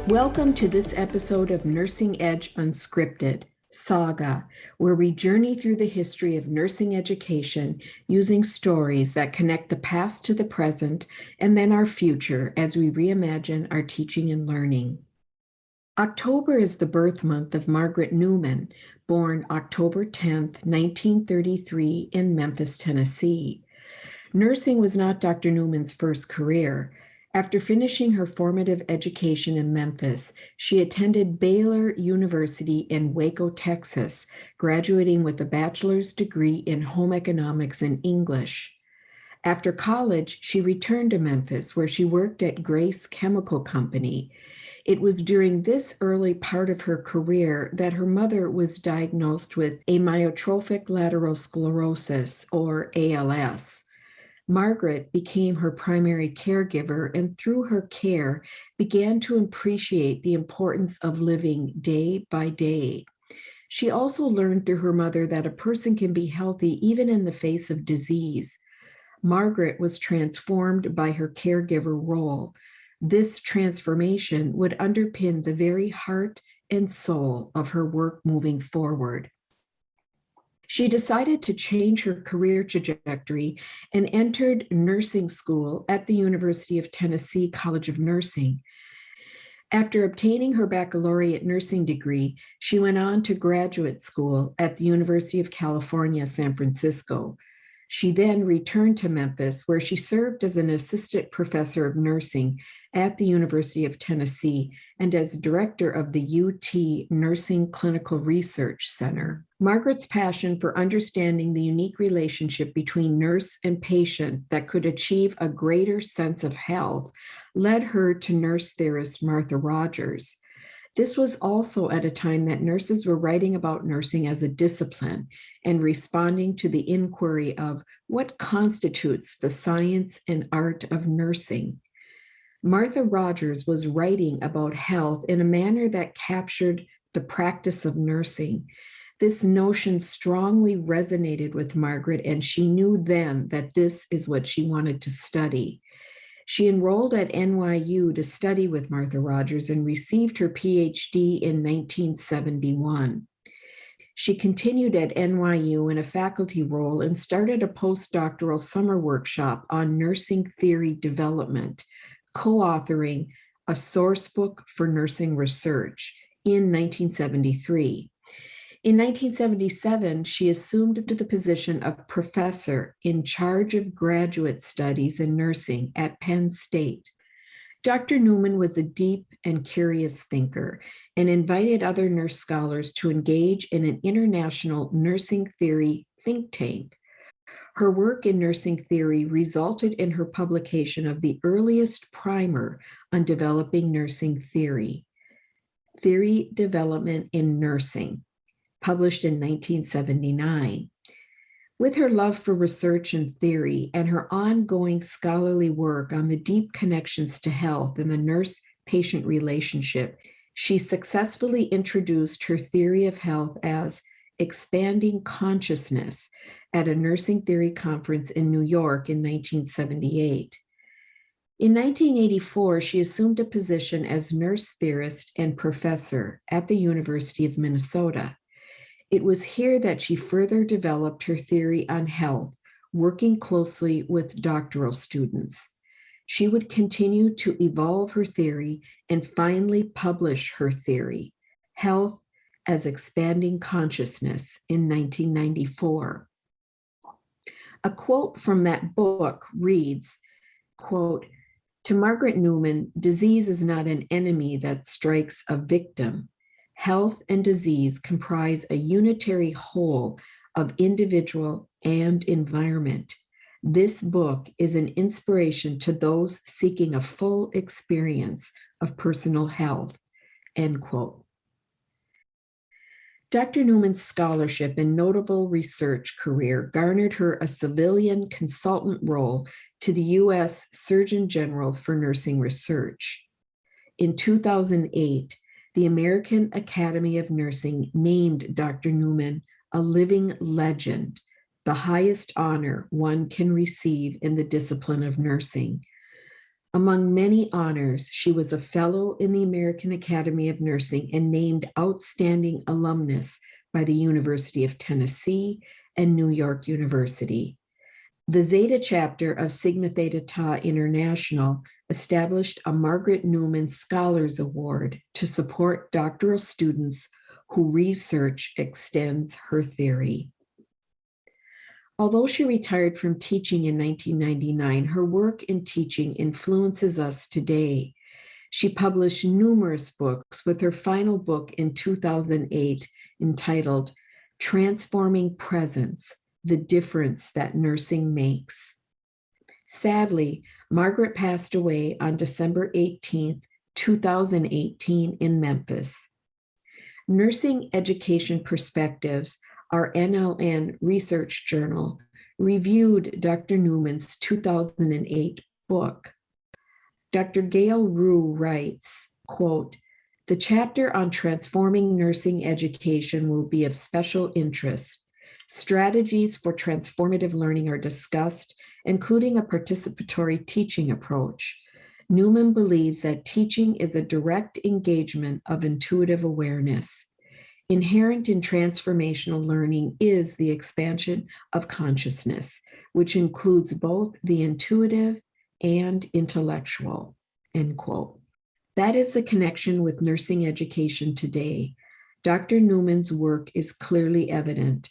Welcome to this episode of Nursing Edge Unscripted Saga, where we journey through the history of nursing education using stories that connect the past to the present and then our future as we reimagine our teaching and learning. October is the birth month of Margaret Newman, born October 10th, 1933 in Memphis, Tennessee. Nursing was not Dr. Newman's first career. After finishing her formative education in Memphis, she attended Baylor University in Waco, Texas, graduating with a bachelor's degree in home economics and English. After college, she returned to Memphis, where she worked at Grace Chemical Company. It was during this early part of her career that her mother was diagnosed with amyotrophic lateral sclerosis, or ALS. Margaret became her primary caregiver and through her care began to appreciate the importance of living day by day. She also learned through her mother that a person can be healthy even in the face of disease. Margaret was transformed by her caregiver role. This transformation would underpin the very heart and soul of her work moving forward. She decided to change her career trajectory and entered nursing school at the University of Tennessee College of Nursing. After obtaining her baccalaureate nursing degree, she went on to graduate school at the University of California, San Francisco. She then returned to Memphis, where she served as an assistant professor of nursing at the University of Tennessee and as director of the UT Nursing Clinical Research Center. Margaret's passion for understanding the unique relationship between nurse and patient that could achieve a greater sense of health led her to nurse theorist Martha Rogers. This was also at a time that nurses were writing about nursing as a discipline and responding to the inquiry of what constitutes the science and art of nursing. Martha Rogers was writing about health in a manner that captured the practice of nursing. This notion strongly resonated with Margaret, and she knew then that this is what she wanted to study. She enrolled at NYU to study with Martha Rogers and received her PhD in 1971. She continued at NYU in a faculty role and started a postdoctoral summer workshop on nursing theory development, co-authoring a source book for nursing research in 1973. In 1977, she assumed the position of professor in charge of graduate studies in nursing at Penn State. Dr. Newman was a deep and curious thinker and invited other nurse scholars to engage in an international nursing theory think tank. Her work in nursing theory resulted in her publication of the earliest primer on developing nursing theory, Theory Development in Nursing, published in 1979. With her love for research and theory and her ongoing scholarly work on the deep connections to health and the nurse-patient relationship, she successfully introduced her theory of health as expanding consciousness at a nursing theory conference in New York in 1978. In 1984, she assumed a position as nurse theorist and professor at the University of Minnesota. It was here that she further developed her theory on health, working closely with doctoral students. She would continue to evolve her theory and finally publish her theory, Health as Expanding Consciousness, in 1994. A quote from that book reads, quote, "To Margaret Newman, disease is not an enemy that strikes a victim. Health and disease comprise a unitary whole of individual and environment. This book is an inspiration to those seeking a full experience of personal health, end quote. Dr. Newman's scholarship and notable research career garnered her a civilian consultant role to the U.S. Surgeon General for Nursing Research. In 2008, the American Academy of Nursing named Dr. Newman a living legend, the highest honor one can receive in the discipline of nursing. Among many honors, she was a fellow in the American Academy of Nursing and named outstanding alumnus by the University of Tennessee and New York University. The Zeta chapter of Sigma Theta Tau International established a Margaret Newman Scholars Award to support doctoral students whose research extends her theory. Although she retired from teaching in 1999, her work in teaching influences us today. She published numerous books, with her final book in 2008 entitled Transforming Presence: The Difference That Nursing Makes. Sadly, Margaret passed away on December 18, 2018 in Memphis. Nursing Education Perspectives, our NLN research journal, reviewed Dr. Newman's 2008 book. Dr. Gail Rue writes, quote, "The chapter on transforming nursing education will be of special interest. Strategies for transformative learning are discussed, including a participatory teaching approach. Newman believes that teaching is a direct engagement of intuitive awareness. Inherent in transformational learning is the expansion of consciousness, which includes both the intuitive and intellectual," end quote. That is the connection with nursing education today. Dr. Newman's work is clearly evident.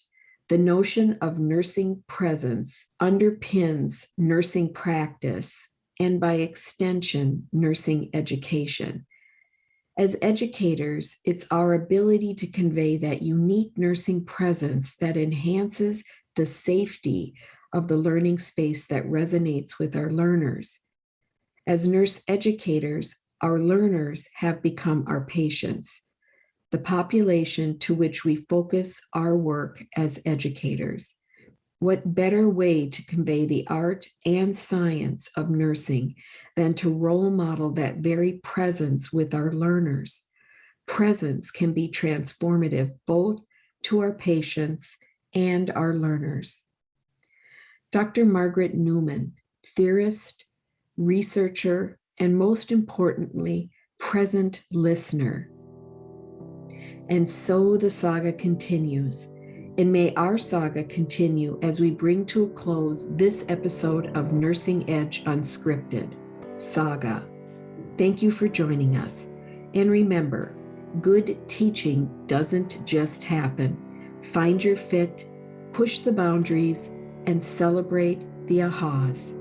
The notion of nursing presence underpins nursing practice and, by extension, nursing education. As educators, it's our ability to convey that unique nursing presence that enhances the safety of the learning space that resonates with our learners. As nurse educators, our learners have become our patients, the population to which we focus our work as educators. What better way to convey the art and science of nursing than to role model that very presence with our learners? Presence can be transformative both to our patients and our learners. Dr. Margaret Newman, theorist, researcher, and most importantly, present listener. And so the saga continues. And may our saga continue as we bring to a close this episode of Nursing Edge Unscripted Saga. Thank you for joining us. And remember, good teaching doesn't just happen. Find your fit, push the boundaries, and celebrate the ahas.